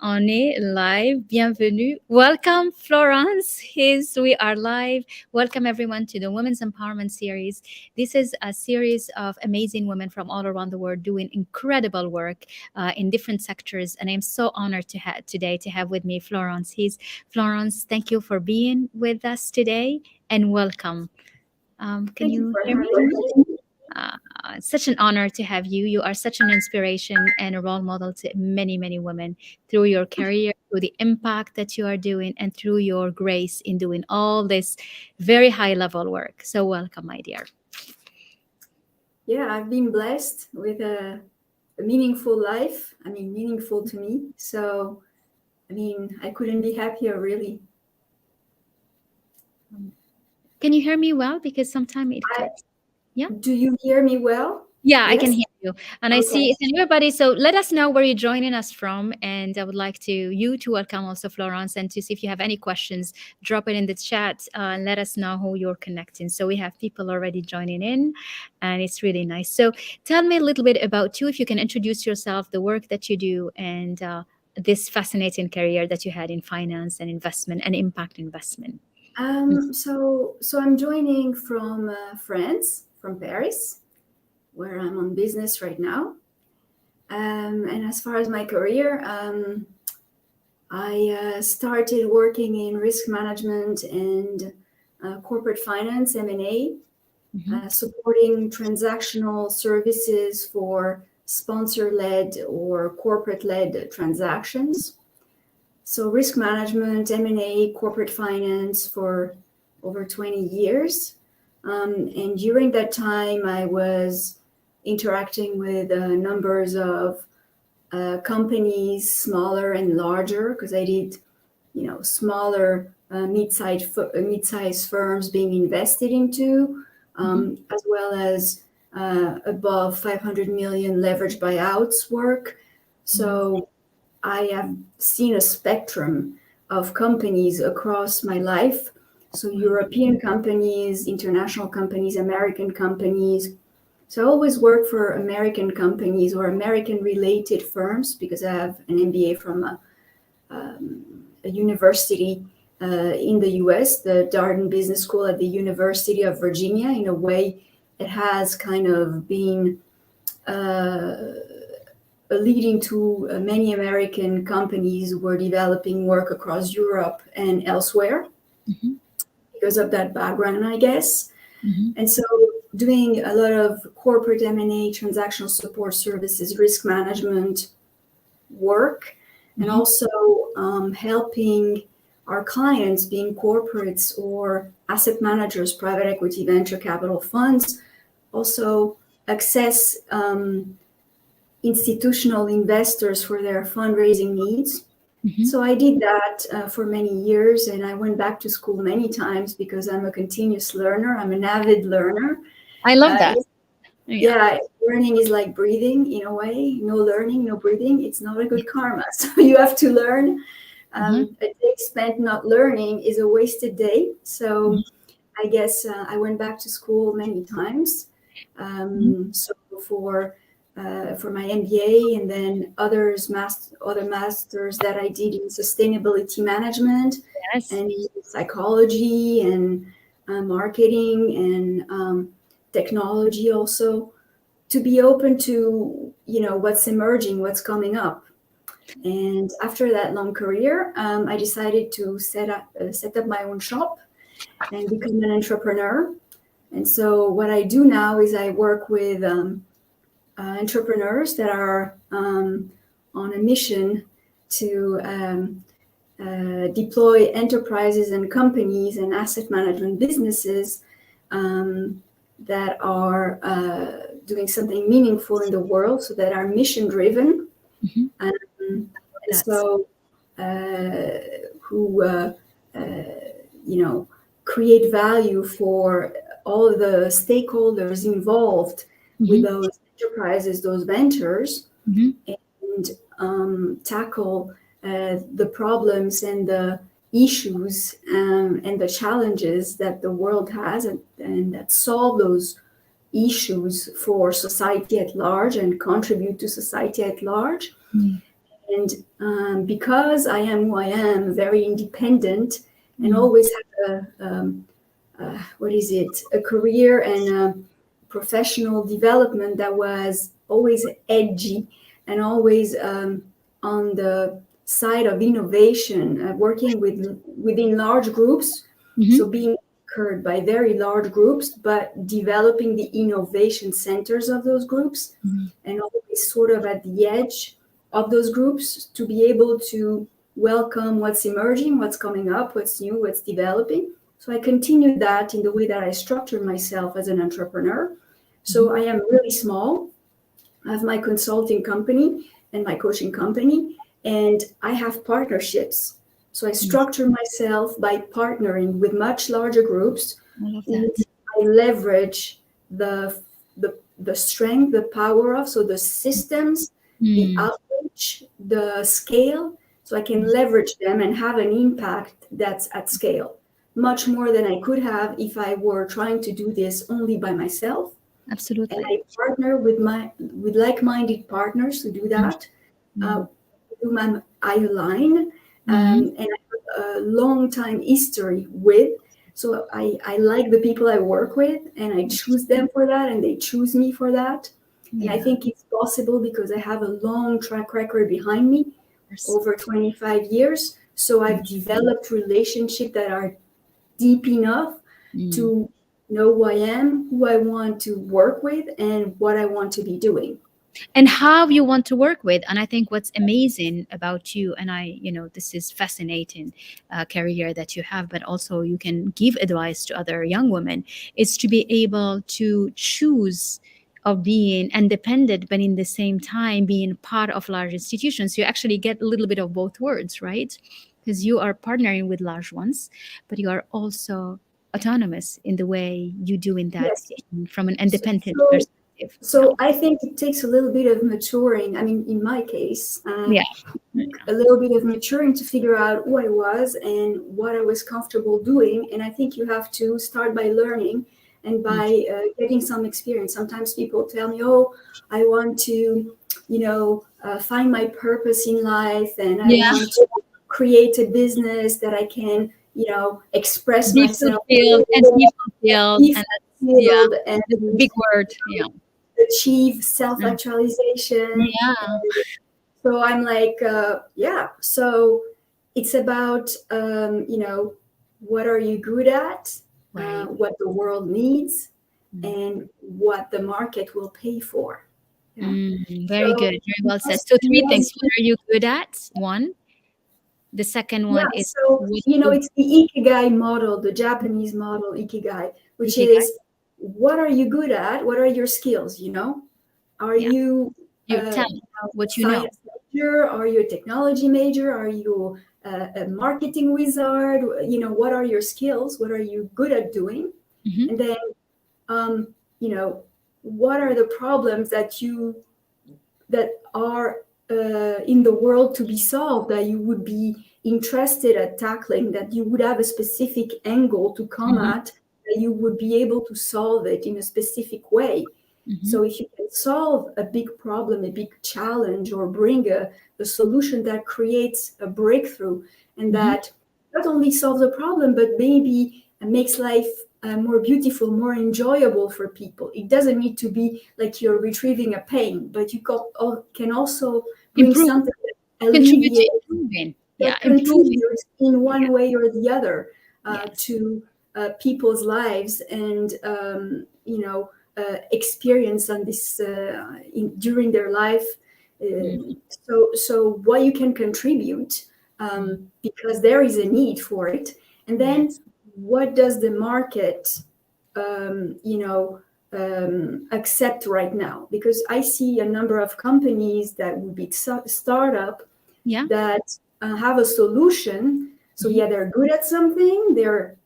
On est live. Bienvenue. Welcome, Florence His. We are live. Welcome, everyone, to the Women's Empowerment Series. This is a series of amazing women from all around the world doing incredible work in different sectors. And I'm so honored to have today to have with me Florence His. Florence, thank you for being with us today and welcome. Can you hear me? It's such an honor to have you. You are such an inspiration and a role model to many, many women through your career, through the impact that you are doing, and through your grace in doing all this very high level work. So welcome, my dear. Yeah, I've been blessed with a meaningful life. I mean, meaningful to me. So, I mean, I couldn't be happier, really. Can you hear me well? Because sometimes it cuts. Yeah. Do you hear me well? Yeah, Yes? I can hear you. And I see it's everybody. So let us know where you're joining us from. And I would like you to welcome also Florence, and to see if you have any questions, drop it in the chat and let us know who you're connecting. So we have people already joining in, and it's really nice. So tell me a little bit about you, if you can introduce yourself, the work that you do, and this fascinating career that you had in finance and investment and impact investment. So I'm joining from France, from Paris, where I'm on business right now. And as far as my career, I started working in risk management and corporate finance, M&A, supporting transactional services for sponsor-led or corporate-led transactions. So risk management, M&A, corporate finance for over 20 years. And during that time, I was interacting with numbers of companies, smaller and larger, because I did, smaller mid-size firms being invested into, as well as above 500 million leveraged buyouts work. So I have seen a spectrum of companies across my life. So European companies, international companies, American companies. So I always work for American companies or American-related firms, because I have an MBA from a university in the US, the Darden Business School at the University of Virginia. In a way, it has kind of been leading to many American companies who were developing work across Europe and elsewhere because of that background, I guess. And so doing a lot of corporate M&A, transactional support services, risk management work, and also helping our clients, being corporates or asset managers, private equity, venture capital funds, also access institutional investors for their fundraising needs. So I did that for many years, and I went back to school many times because I'm a continuous learner. I'm an avid learner. I love that. Yeah, learning is like breathing in a way. No learning, no breathing. It's not a good karma. So you have to learn. A day spent not learning is a wasted day. So I guess I went back to school many times. So for my MBA, and then other masters that I did in sustainability management and psychology and marketing and technology, also to be open to what's emerging, what's coming up. And after that long career, I decided to set up my own shop and become an entrepreneur. And so what I do now is I work with entrepreneurs that are on a mission to deploy enterprises and companies and asset management businesses that are doing something meaningful in the world, so that are mission driven. And so create value for all of the stakeholders involved with those enterprises, those ventures, and tackle the problems and the issues and the challenges that the world has, and that solve those issues for society at large and contribute to society at large. And because I am who I am, very independent, and always had a career and a professional development that was always edgy and always on the side of innovation, working within large groups, so being occurred by very large groups, but developing the innovation centers of those groups, and always sort of at the edge of those groups to be able to welcome what's emerging, what's coming up, what's new, what's developing. So I continued that in the way that I structured myself as an entrepreneur. So I am really small. I have my consulting company and my coaching company, and I have partnerships. So I structure myself by partnering with much larger groups. I love that. I leverage the strength, the power of, so the systems, the outreach, the scale, so I can leverage them and have an impact that's at scale, much more than I could have if I were trying to do this only by myself. Absolutely. And I partner with like-minded partners to do that. Whom I align, and I have a long time history with. So I like the people I work with, and I choose them for that, and they choose me for that. And I think it's possible because I have a long track record behind me, over 25 years. So I've developed relationships that are deep enough to know who I am, who I want to work with, and what I want to be doing. And how you want to work with. And I think what's amazing about you, and this is fascinating career that you have, but also you can give advice to other young women, is to be able to choose of being independent, but in the same time being part of large institutions. You actually get a little bit of both words, right? Because you are partnering with large ones, but you are also autonomous in the way you do in that from an independent perspective. So I think it takes a little bit of maturing. I mean, in my case, a little bit of maturing to figure out who I was and what I was comfortable doing. And I think you have to start by learning and by getting some experience. Sometimes people tell me, oh, I want to, find my purpose in life, and I want to create a business that I can, express myself. And big word. Achieve self-actualization. So I'm like, so it's about, what are you good at, what the world needs, and what the market will pay for. Very good. Very well said. So 3 things. What are you good at? 1. The second one is... So, it's the Ikigai model, the Japanese model, Ikigai, which is, what are you good at? What are your skills? Are you what you know? Major? Are you a technology major? Are you a marketing wizard? What are your skills? What are you good at doing? And then, what are the problems that are in the world to be solved, that you would be interested at tackling, that you would have a specific angle to come at, that you would be able to solve it in a specific way. So if you can solve a big problem, a big challenge, or bring a solution that creates a breakthrough, and that not only solves a problem, but maybe makes life more beautiful, more enjoyable for people. It doesn't need to be like you're retrieving a pain, but you can also bring something that contributes in one way or the other to people's lives and experience on this during their life. So what you can contribute, because there is a need for it, and then what does the market accept right now? Because I see a number of companies that would be startup that have a solution. So yeah, they're good at something, they're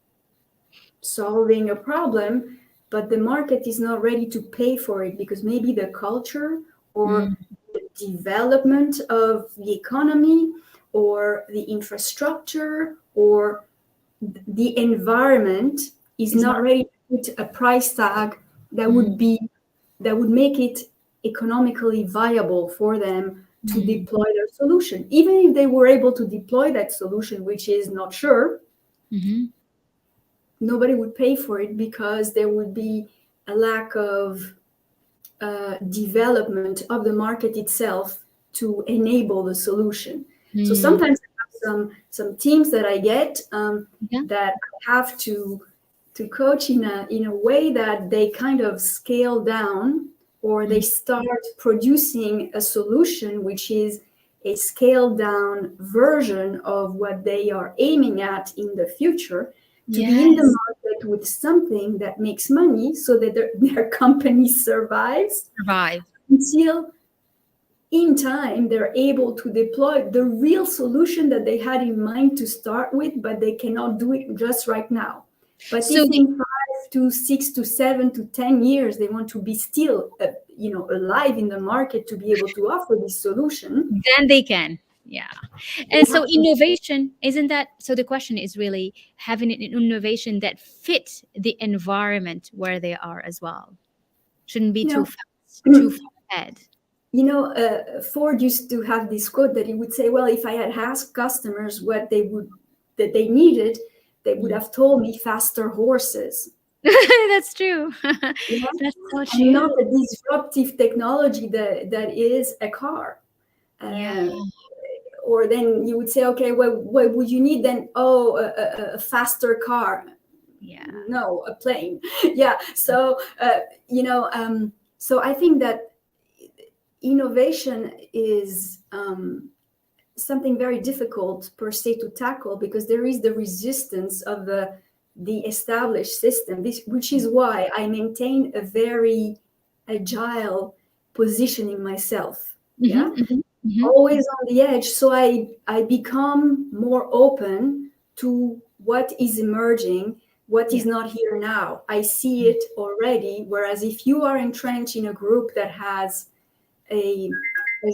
solving a problem, but the market is not ready to pay for it because maybe the culture or the development of the economy or the infrastructure or the environment is not ready to put a price tag that would make it economically viable for them to deploy their solution. Even if they were able to deploy that solution, which is not sure, nobody would pay for it because there would be a lack of development of the market itself to enable the solution. So sometimes I have some teams that I get that have to coach in a way that they kind of scale down, or they start producing a solution which is a scaled down version of what they are aiming at in the future, to be in the market with something that makes money so that their company survives until in time they're able to deploy the real solution that they had in mind to start with, but they cannot do it just right now. But so if in 5 to 6 to 7 to 10 years they want to be still alive in the market to be able to offer this solution, then they can. Yeah. And so innovation, isn't that, so the question is really having an innovation that fits the environment where they are as well. Shouldn't be too fast, too far ahead. Ford used to have this quote that he would say, well, if I had asked customers what they needed, they would have told me faster horses. That's true. That's so true. And not a disruptive technology that is a car. Or then you would say, okay, what would you need then? Oh, a faster car. Yeah. No, a plane. Yeah. So, so I think that innovation is something very difficult per se to tackle, because there is the resistance of the established system, which is why I maintain a very agile positioning myself. Always on the edge, so I become more open to what is emerging, what is not here now. I see it already, whereas if you are entrenched in a group that has a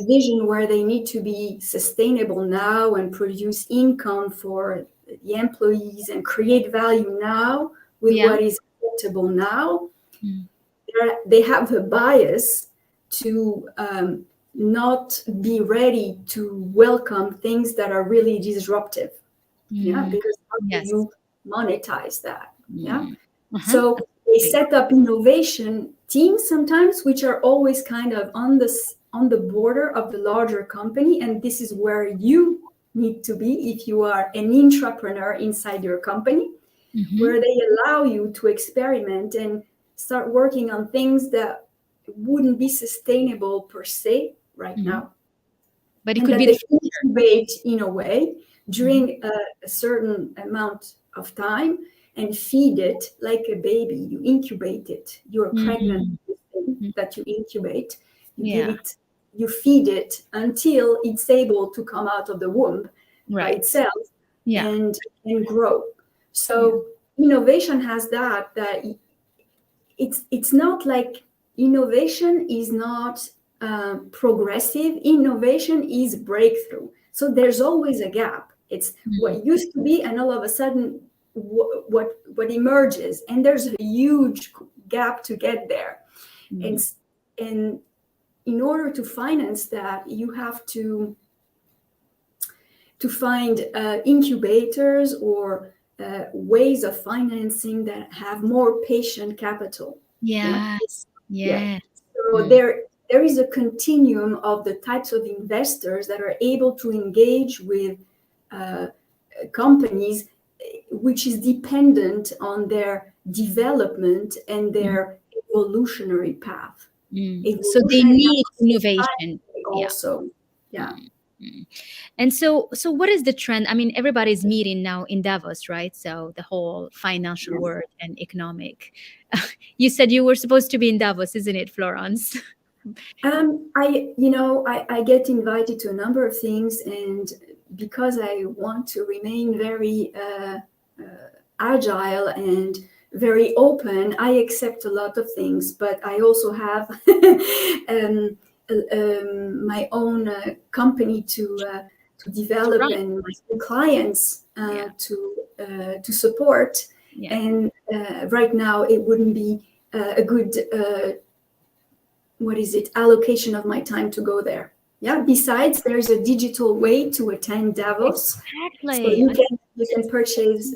vision where they need to be sustainable now and produce income for the employees and create value now with what is acceptable now, they have a bias to not be ready to welcome things that are really disruptive. Because how do you monetize that? So they set up innovation teams sometimes, which are always kind of on the border of the larger company, and this is where you need to be if you are an entrepreneur inside your company, where they allow you to experiment and start working on things that wouldn't be sustainable per se right now, but it could be incubate in a way during a certain amount of time and feed it like a baby. You incubate it. You're pregnant with thing that you incubate. You give it, you feed it until it's able to come out of the womb by itself and grow. So innovation has that it's not like innovation is not progressive. Innovation is breakthrough. So there's always a gap. It's what used to be, and all of a sudden what emerges, and there's a huge gap to get there. And in order to finance that, you have to find incubators or ways of financing that have more patient capital. So there is a continuum of the types of investors that are able to engage with companies, which is dependent on their development and their evolutionary path. So they need innovation also. And so what is the trend? I mean, everybody's meeting now in Davos, right? So the whole financial world and economic. You said you were supposed to be in Davos, isn't it, Florence? I get invited to a number of things, and because I want to remain very agile and very open, I accept a lot of things, but I also have my own company to develop and my clients to support. Yeah. And right now it wouldn't be a good allocation of my time to go there. Yeah. Besides, there's a digital way to attend Davos. Exactly. So you can purchase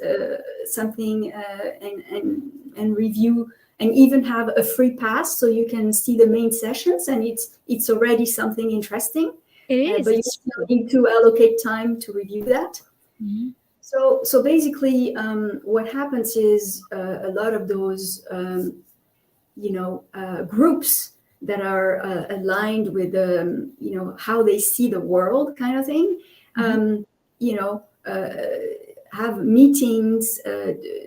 something and review, and even have a free pass, so you can see the main sessions, and it's already something interesting. It is. But you still need to allocate time to review that. Mm-hmm. So basically, what happens is a lot of those groups that are aligned with how they see the world, kind of thing. Have meetings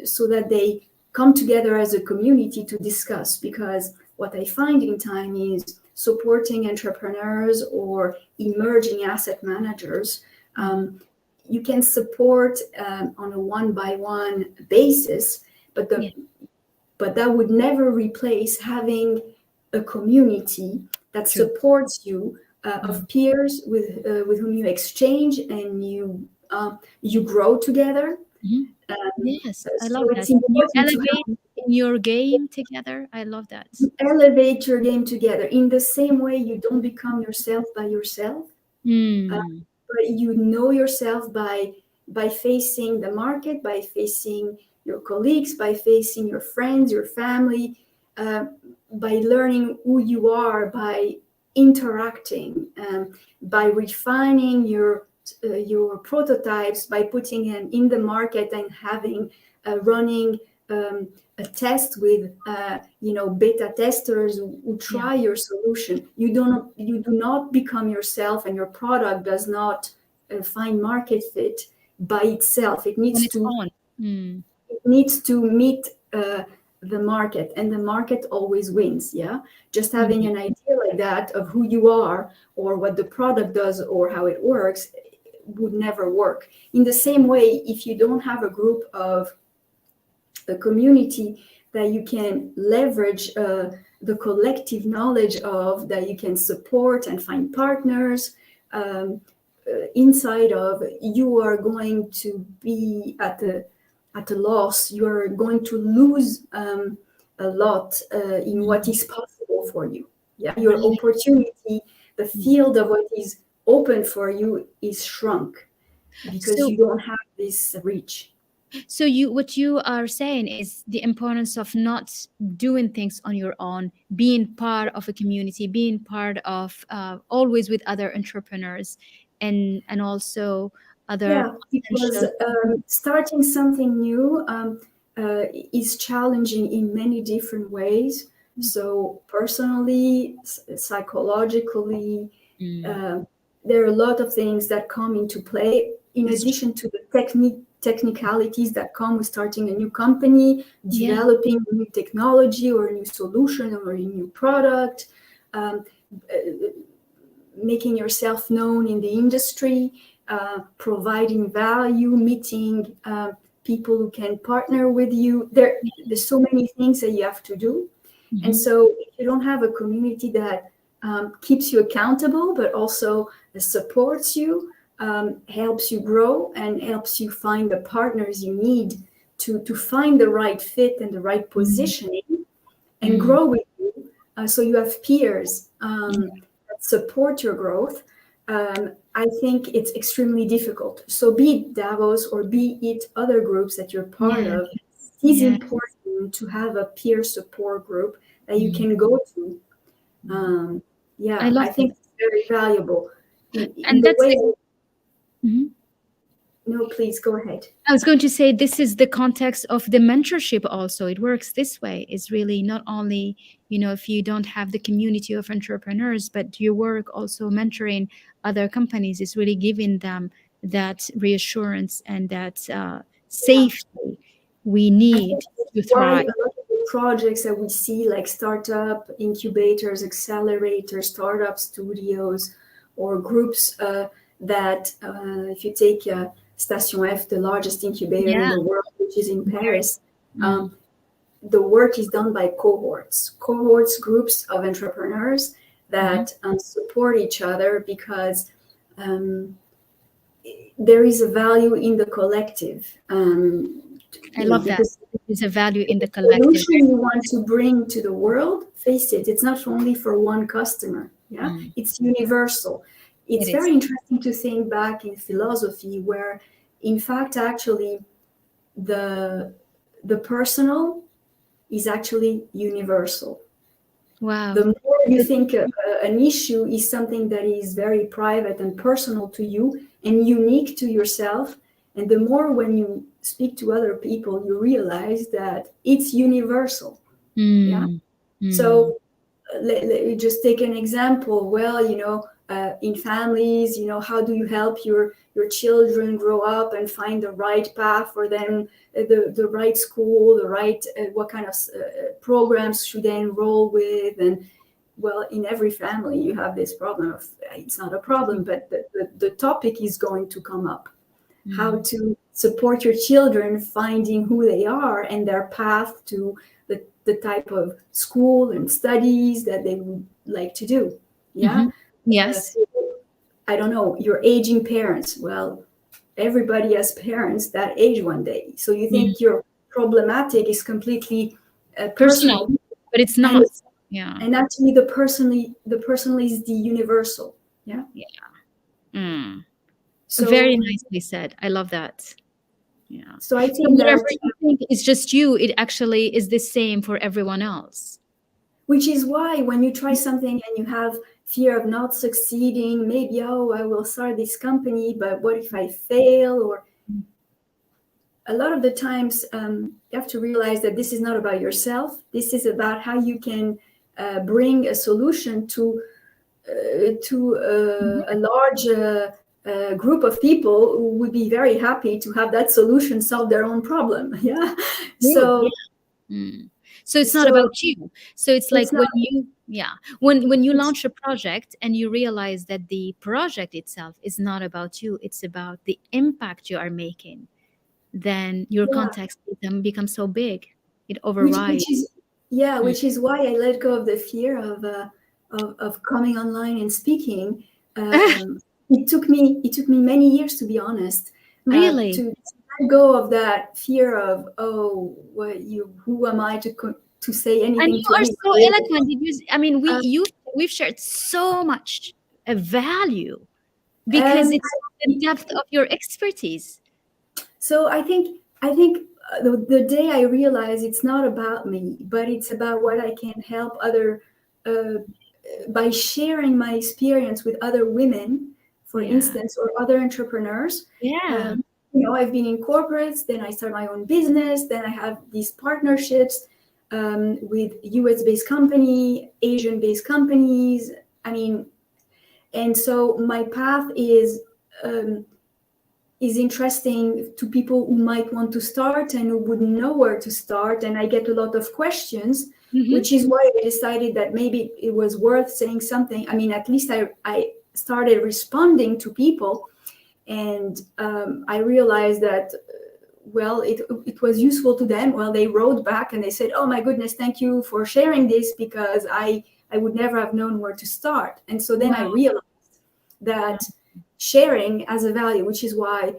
so that they come together as a community to discuss. Because what I find in time is supporting entrepreneurs or emerging asset managers. You can support on a one-by-one basis, but that would never replace having a community that supports you of peers with whom you exchange and you grow together. Yes, I love that. You elevate in your game together. I love that. Elevate your game together. In the same way, you don't become yourself by yourself, but you know yourself by facing the market, by facing your colleagues, by facing your friends, your family, by learning who you are, by interacting, by refining your prototypes, by putting them in the market and having running a test with beta testers who try your solution. You do not become yourself, and your product does not find market fit by itself. It needs to meet the market, and the market always wins. Just having an idea like that of who you are or what the product does or how it works would never work. In the same way, if you don't have a group of a community that you can leverage the collective knowledge of, that you can support and find partners inside of, you are going to be at a loss. You are going to lose a lot in what is possible for you. Your opportunity, the field of what is open for you is shrunk because you don't have this reach. So what you are saying is the importance of not doing things on your own, being part of a community, being part of always with other entrepreneurs, and also other. Because starting something new is challenging in many different ways. So personally, psychologically, there are a lot of things that come into play, in addition to the technicalities that come with starting a new company, developing a new technology or a new solution or a new product, making yourself known in the industry, providing value, meeting people who can partner with you. There's so many things that you have to do. And so if you don't have a community that keeps you accountable, but also supports you, helps you grow, and helps you find the partners you need to find the right fit and the right positioning and grow with you. So you have peers that support your growth. I think it's extremely difficult. So be it Davos or be it other groups that you're part of, it is important to have a peer support group that you can go to. I think it's very valuable. And that's No, please go ahead. I was going to say, this is the context of the mentorship also. It works this way. It's really not only, if you don't have the community of entrepreneurs, but your work also mentoring other companies is really giving them that reassurance and that safety we need to thrive. A lot of the projects that we see, like startup incubators, accelerators, startup studios, or groups that if you take Station F, the largest incubator in the world, which is in Paris, the work is done by cohorts, groups of entrepreneurs that support each other because there is a value in the collective. I love that. There's a value in the The collective. solution you want to bring to the world, face it, it's not only for one customer. Yeah, it's universal. It's very interesting to think back in philosophy where, in fact, actually, the personal is actually universal. Wow. The more you think an issue is something that is very private and personal to you and unique to yourself, and the more when you speak to other people, you realize that it's universal. Yeah. So let me just take an example. Well, in families, how do you help your children grow up and find the right path for them, the right school, the right, what kind of programs should they enroll with? And well, in every family, you have this problem of, it's not a problem, but the topic is going to come up. How to support your children finding who they are and their path to the type of school and studies that they would like to do. Yeah. Yes. I don't know, your aging parents. Well, everybody has parents that age one day. So you think your problematic is completely personal, but it's not. And actually the personal is the universal. Yeah. So very nicely said. I love that. Yeah. So I think whatever you think is just you, it actually is the same for everyone else. Which is why when you try something and you have fear of not succeeding, maybe, I will start this company, but what if I fail? Or a lot of the times you have to realize that this is not about yourself. This is about how you can bring a solution to a large group of people who would be very happy to have that solution solve their own problem. Yeah. So it's not about you. So it's like when you launch a project and you realize that the project itself is not about you, it's about the impact you are making, then your context becomes so big, it overrides. Which is why I let go of the fear of coming online and speaking. It took me many years, to be honest. Really? To let go of that fear of, who am I to say anything? And you are so eloquent. We've shared so much value because it's the depth of your expertise. So I think the day I realized it's not about me, but it's about what I can help other by sharing my experience with other women, for instance, or other entrepreneurs. I've been in corporates, then I start my own business, then I have these partnerships with US-based company, Asian-based companies. And so my path is interesting to people who might want to start and who wouldn't know where to start. And I get a lot of questions, which is why I decided that maybe it was worth saying something. At least I started responding to people, and I realized that, it was useful to them. Well, they wrote back and they said, oh my goodness, thank you for sharing this, because I would never have known where to start. And so then I realized that sharing as a value, which is why,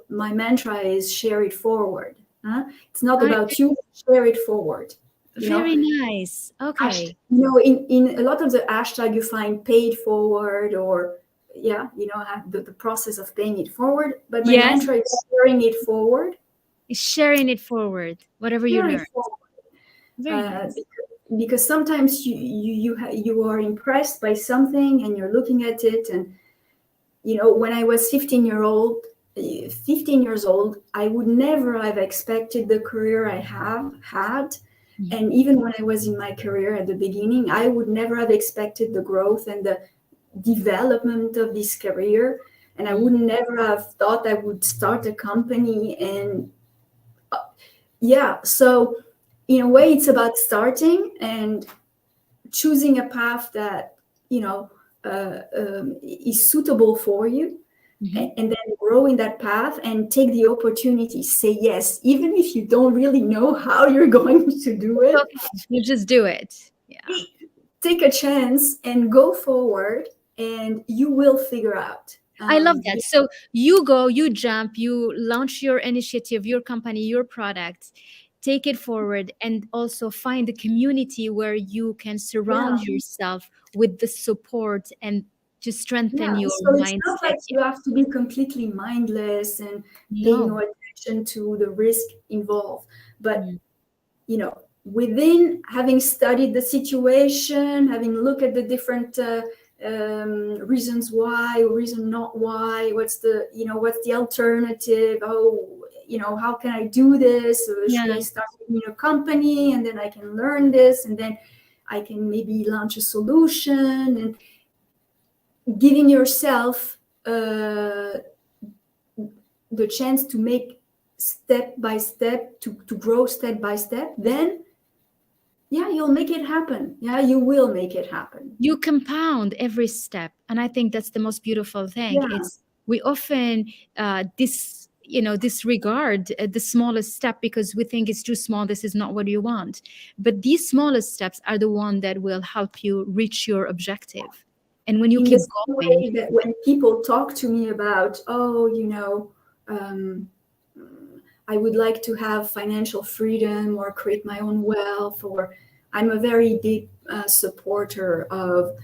my mantra is share it forward. It's not about you, share it forward. Very nice. Okay. In a lot of the hashtag you find paid forward, or the process of paying it forward. But my mantra is sharing it forward. Sharing it forward, whatever you learn. Very nice. Because sometimes you are impressed by something and you're looking at it, and when I was 15 years old, I would never have expected the career I have had. And even when I was in my career at the beginning, I would never have expected the growth and the development of this career. And I would never have thought I would start a company. And so in a way, it's about starting and choosing a path that, is suitable for you. and then grow in that path and take the opportunity, say yes, even if you don't really know how you're going to do it. Okay. You just do it. Yeah. Take a chance and go forward, and you will figure out. I love that. So you go, you jump, you launch your initiative, your company, your product, take it forward, and also find a community where you can surround yourself with the support and to strengthen your so it's not mindset. like you have to be completely mindless and pay no No. attention to the risk involved, but within having studied the situation, having looked at the different reasons why, reason not why, what's the alternative? How can I do this? Or should I start a company, and then I can learn this, and then I can maybe launch a solution, and giving yourself the chance to make step by step, to grow step by step, then you'll make it happen. You will make it happen. You compound every step, and I think that's the most beautiful thing. It's we often disregard the smallest step because we think it's too small, this is not what you want, but these smallest steps are the one that will help you reach your objective. And when you keep going, that when people talk to me about I would like to have financial freedom or create my own wealth, or I'm a very big supporter of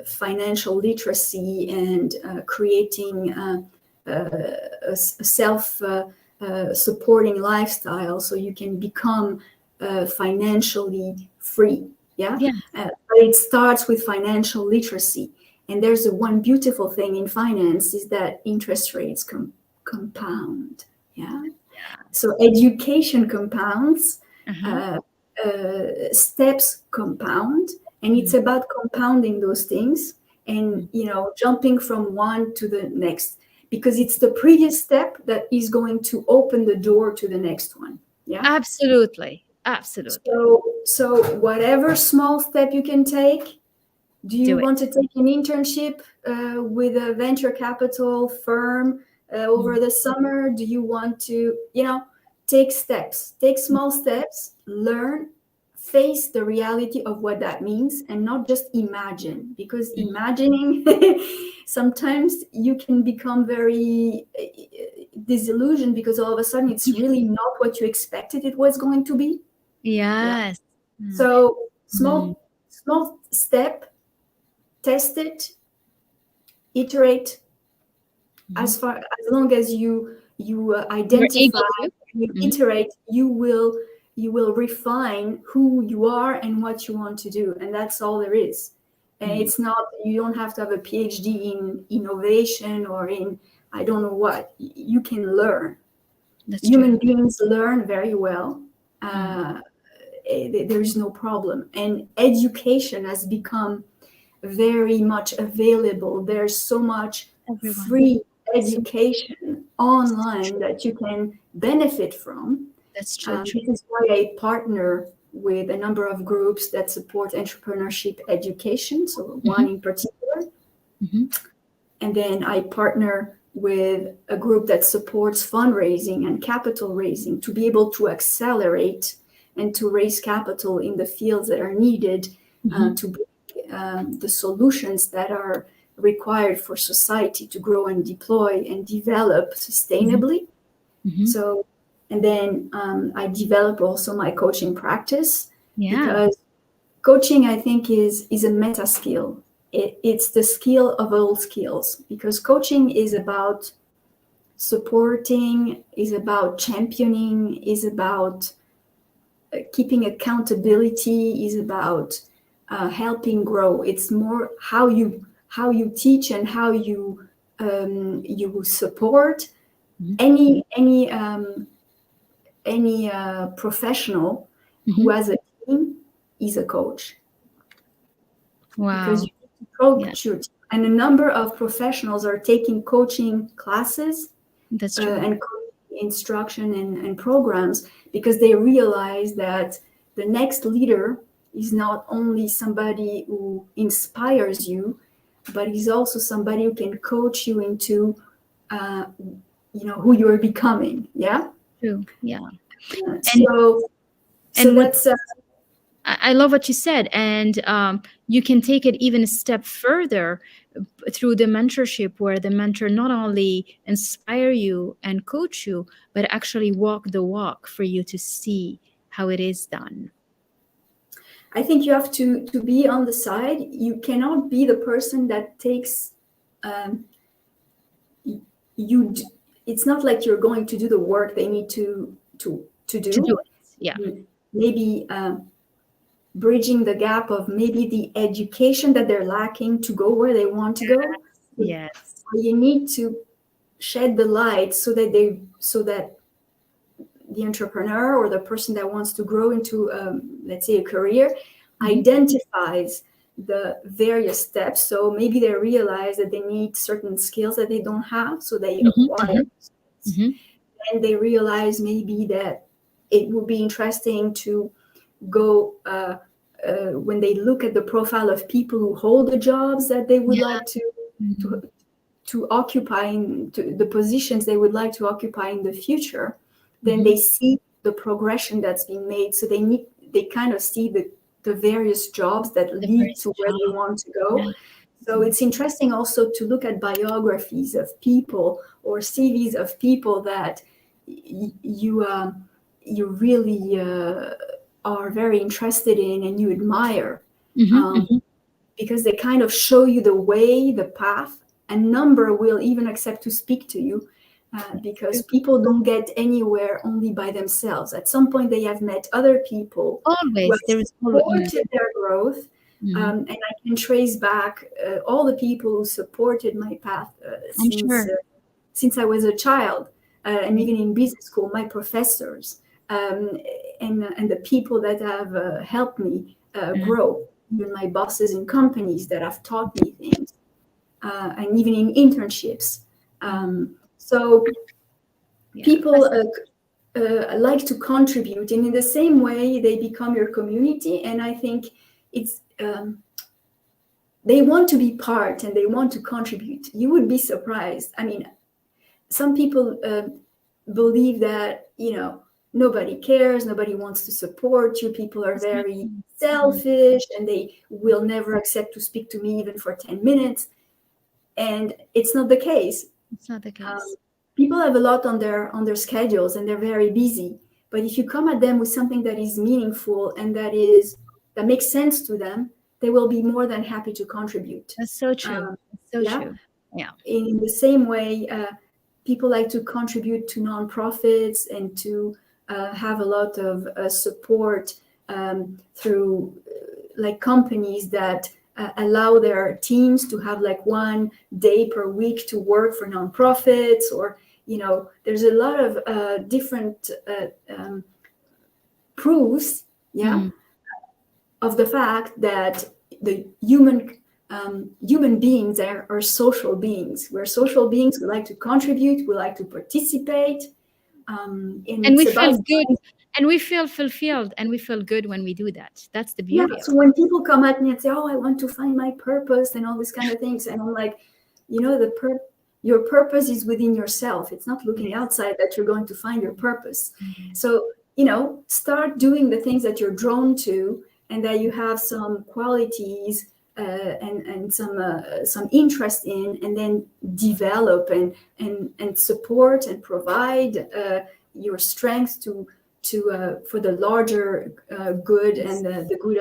financial literacy and creating a self supporting lifestyle so you can become financially free. But it starts with financial literacy, and there's one beautiful thing in finance is that interest rates compound. So education compounds, steps compound, and it's about compounding those things and jumping from one to the next, because it's the previous step that is going to open the door to the next one. Absolutely. So whatever small step you can take. Do you want to take an internship with a venture capital firm over the summer? Do you want to, take steps, take small steps, learn, face the reality of what that means, and not just imagine, because imagining, sometimes you can become very disillusioned because all of a sudden it's really not what you expected it was going to be. Yes. So small step, test it, iterate. As long as you identify, you iterate, you will refine who you are and what you want to do, and that's all there is. And it's not, you don't have to have a PhD in innovation or in I don't know what. You can learn. Human beings learn very well. There is no problem, and education has become very much available. There's so much free education online that you can benefit from. That's true. This is why I partner with a number of groups that support entrepreneurship education, so one in particular. And then I partner with a group that supports fundraising and capital raising to be able to accelerate and to raise capital in the fields that are needed to bring the solutions that are required for society to grow and deploy and develop sustainably. So, and then I develop also my coaching practice, because coaching, I think, is a meta skill. It's the skill of all skills, because coaching is about supporting, is about championing, is about keeping accountability, is about helping grow. It's more how you teach and how you support any professional who has a team is a coach. Wow. Because you need to coach your team. And a number of professionals are taking coaching classes and instruction and programs, because they realize that the next leader is not only somebody who inspires you, but he's also somebody who can coach you into, who you're becoming. Yeah. True. Yeah. So and that's. I love what you said, and you can take it even a step further through the mentorship, where the mentor not only inspire you and coach you, but actually walk the walk for you to see how it is done. I think you have to be on the side. You cannot be the person that takes it's not like you're going to do the work they need to do. To do it. Yeah. Maybe bridging the gap of maybe the education that they're lacking to go where they want to go. Yes. You need to shed the light so that the entrepreneur or the person that wants to grow into, let's say, a career, identifies the various steps. So maybe they realize that they need certain skills that they don't have, so they acquire. And they realize maybe that it would be interesting to go, when they look at the profile of people who hold the jobs that they would like to occupy, the positions they would like to occupy in the future, then they see the progression that's been made. So they kind of see the various jobs that lead to where they want to go. Yeah. So it's interesting also to look at biographies of people or CVs of people that you really are very interested in and you admire, because they kind of show you the way, the path. A number will even accept to speak to you, because people don't get anywhere only by themselves. At some point, they have met other people always. There is supported their growth. And I can trace back all the people who supported my path since I was a child, and even in business school, my professors, and the people that have helped me grow, even my bosses in companies that have taught me things, and even in internships. So people like to contribute, and in the same way, they become your community. And I think it's they want to be part and they want to contribute. You would be surprised. I mean, some people believe that, nobody cares, nobody wants to support you. People are very selfish and they will never accept to speak to me even for 10 minutes. And it's not the case. It's not the case. People have a lot on their schedules and they're very busy. But if you come at them with something that is meaningful and that makes sense to them, they will be more than happy to contribute. That's so true. True. Yeah. In the same way, people like to contribute to nonprofits and to have a lot of support through like companies that allow their teams to have like 1 day per week to work for nonprofits, or there's a lot of different proofs, of the fact that the human beings are social beings. We're social beings. We like to contribute. We like to participate. And we feel good. And we feel fulfilled and we feel good when we do that. That's the beauty. Yeah, so when people come at me and say, oh, I want to find my purpose and all these kind of things, and I'm like, your purpose is within yourself. It's not looking outside that you're going to find your purpose. So, start doing the things that you're drawn to and that you have some qualities and some interest in, and then develop and support and provide your strengths for the larger good and the good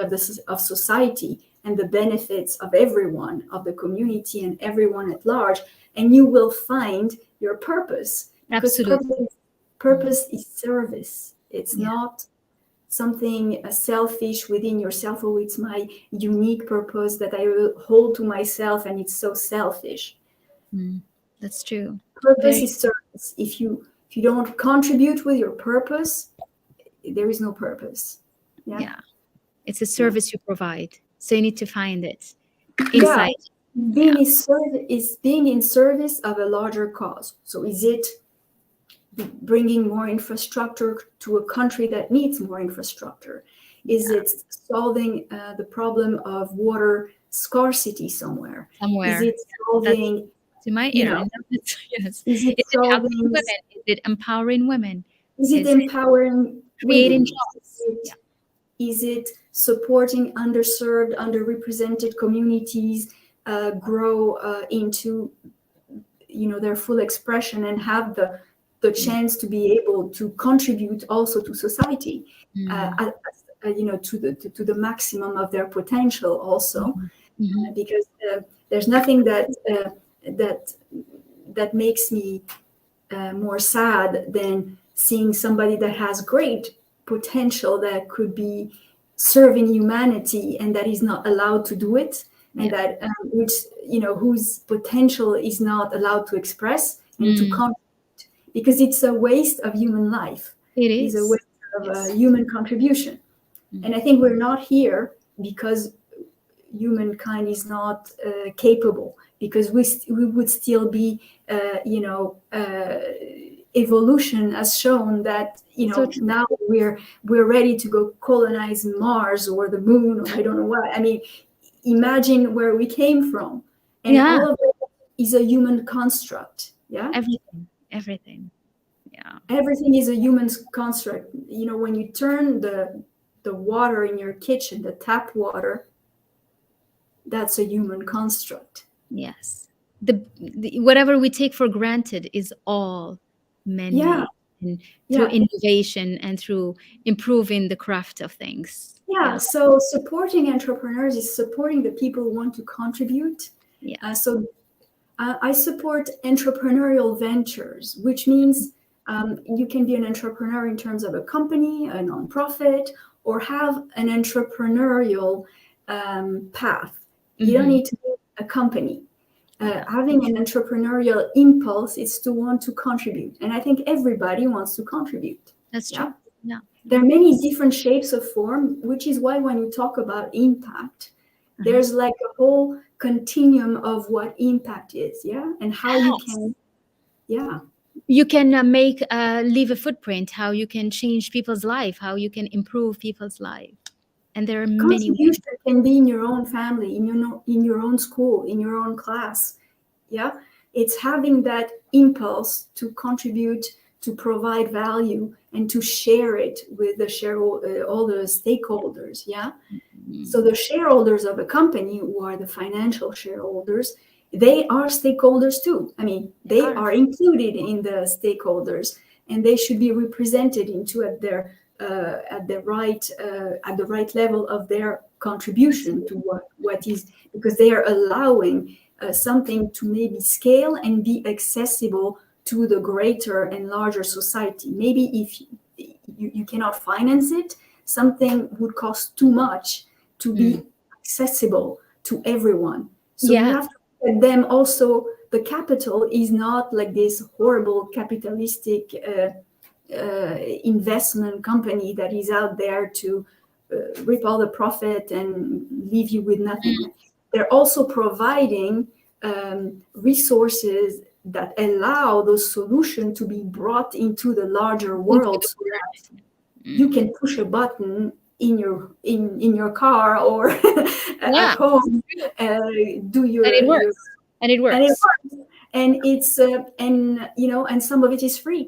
of society and the benefits of everyone, of the community and everyone at large, and you will find your purpose. Absolutely. Purpose is service. It's not something selfish within yourself. Oh, it's my unique purpose that I will hold to myself, and it's so selfish. That's true. Purpose is service. If you don't contribute with your purpose, there is no purpose. Yeah. It's a service you provide. So you need to find it inside. Being in service of a larger cause. So is it bringing more infrastructure to a country that needs more infrastructure? Is it solving the problem of water scarcity somewhere? Is Somewhere. it That's solving, to my you ear. know, Yes. Is is it it helping solving, women? Is it empowering women? is it Is it empowering creating women? jobs? Yeah. Is it supporting underserved, underrepresented communities grow into, their full expression and have the Mm. chance to be able to contribute also to society, Mm. to the maximum of their potential also, Mhm. Mhm. because there's nothing that that makes me more sad than seeing somebody that has great potential that could be serving humanity and that is not allowed to do it, and Yeah. that which whose potential is not allowed to express and to Mm. contribute, because it's a waste of human life. It It's a is. waste of Yes. human contribution. Mm. And I think we're not here because humankind is not capable, because we would still be, evolution has shown that So true. now we're ready to go colonize Mars or the moon or I don't know what. I mean, imagine where we came from, and Yeah. all of it is a human construct. Yeah, Everything. Everything. Yeah. everything is a human construct. When you turn the water in your kitchen, the tap water, that's a human construct. Yes. The whatever we take for granted is all Yeah, man-made, and through yeah, innovation and through improving the craft of things. yeah. Yes. So supporting entrepreneurs is supporting the people who want to contribute. Yes. So I support entrepreneurial ventures, which means you can be an entrepreneur in terms of a company, a nonprofit, or have an entrepreneurial path. You don't Hmm. need to be a company. Yeah. Having an entrepreneurial impulse is to want to contribute. And I think everybody wants to contribute. That's Yeah. true. Yeah. There are many different shapes of form, which is why when you talk about impact, Uh-huh. there's like a whole continuum of what impact is. Yeah. And how you Yes. can, yeah. You can make leave a footprint, how you can change people's life, how you can improve people's life, and there are many ways. Contribution can be in your own family, in your own school, in your own class. Yeah, it's having that impulse to contribute, to provide value, and to share it with all the stakeholders. Yeah, Mm. so the shareholders of a company, who are the financial shareholders, they are stakeholders too. I mean, They they are. are included in the stakeholders, and they should be represented into at the right level of their contribution to what is, because they are allowing something to maybe scale and be accessible to the greater and larger society. Maybe if you cannot finance it, something would cost too much to Mm. be accessible to everyone. So we Yeah. have to look at them also. The capital is not like this horrible capitalistic investment company that is out there to reap all the profit and leave you with Mm. nothing. They're also providing resources that allow those solutions to be brought into the larger Into world, the so that world. you Mm. can push a button in your car or at Yeah. home, do And it your works. And it and it works. works, and it's and some of it is free.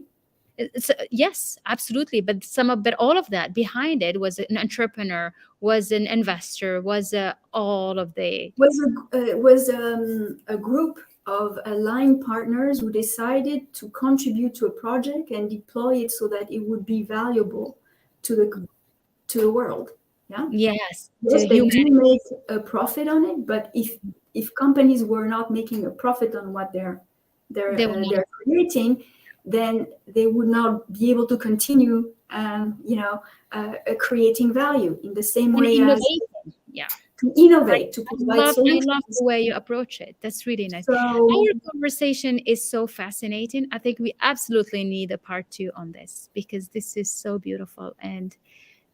Yes, absolutely. But but all of that behind it was an entrepreneur, was an investor, was all of the. Was a group of aligned partners who decided to contribute to a project and deploy it so that it would be valuable to the world. Yeah. Yes, to Yes, they do humanity. make a profit on it, but if companies were not making a profit on what they're they're They will uh, not. they're creating, then they would not be able to continue, creating value in the same And way as innovating. Yeah. to I, innovate, to I provide love solutions. the way you approach it. That's really nice. So, Our conversation is so fascinating. I think we absolutely need a part two on this because this is so beautiful, and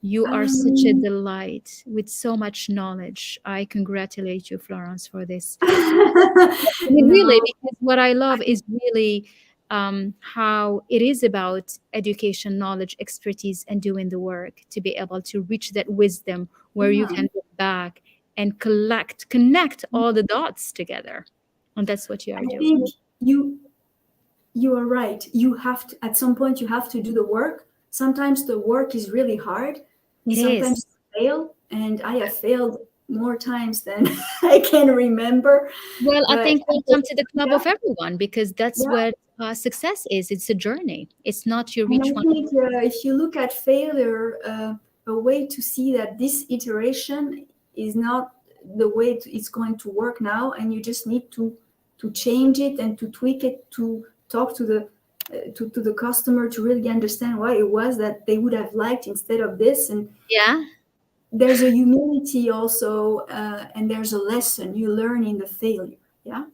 you are such a um, delight with so much knowledge. I congratulate you, Florence, for this. I mean, really, no, because what I love is really how it is about education, knowledge, expertise, and doing the work to be able to reach that wisdom where you yeah. can look back and connect all the dots together. And that's what you are I doing. think you are right. You have to, at some point, you have to do the work. Sometimes the work is really hard. It Sometimes is. you fail, and I have failed more times than I can remember. Well, I But think welcome to the club yeah, of everyone, because that's yeah. what success is. It's a journey. It's not you And reach I one. think if you look at failure, a way to see that this iteration is not the way it's going to work now, and you just need to change it and to tweak it, to talk to the customer, to really understand what it was that they would have liked instead of this. And Yeah. there's a humility also, and there's a lesson you learn in the failure. Yeah.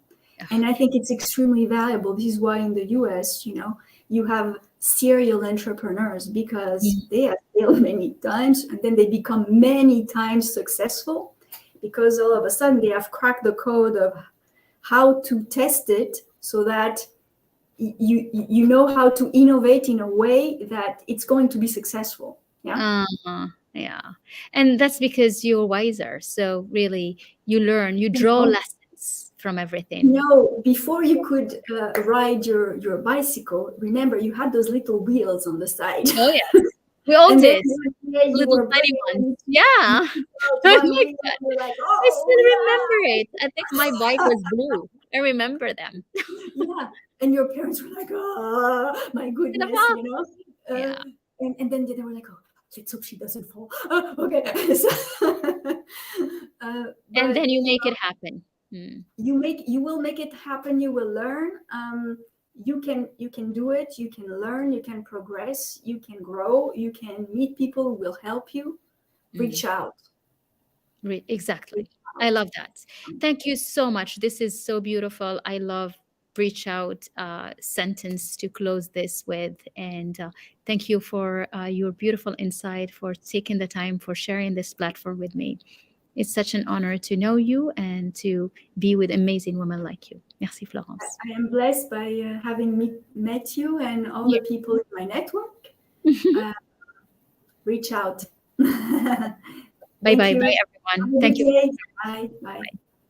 And I think it's extremely valuable. This is why in the US, you have serial entrepreneurs, because they have failed many times and then they become many times successful, because all of a sudden they have cracked the code of how to test it, so that you know how to innovate in a way that it's going to be successful. Yeah. Yeah. And that's because you're wiser. So really, you learn, you draw lessons from everything. Before you could ride your bicycle, remember you had those little wheels on the side. Oh, yeah. We all And then did. you Little were tiny brave, ones. Yeah. one Oh my wheel, God. and you're like, I still oh remember it. I think my bike was blue. I remember them. yeah. And your parents were like, oh my goodness, Yeah. and then they were like, oh, let's hope she doesn't fall. Okay. And But then you make it happen. you will make it happen. You will learn. You can do it. You can learn. You can progress. You can grow. You can meet people who will help you. Reach out. Exactly. I love that. Thank you so much. This is so beautiful. I love reach out sentence to close this with. And thank you for your beautiful insight, for taking the time, for sharing this platform with me. It's such an honor to know you and to be with amazing women like you. Merci, Florence. I am blessed by having met you and all the people in my network. Reach out. Bye, everyone. Thank you. Bye. Bye.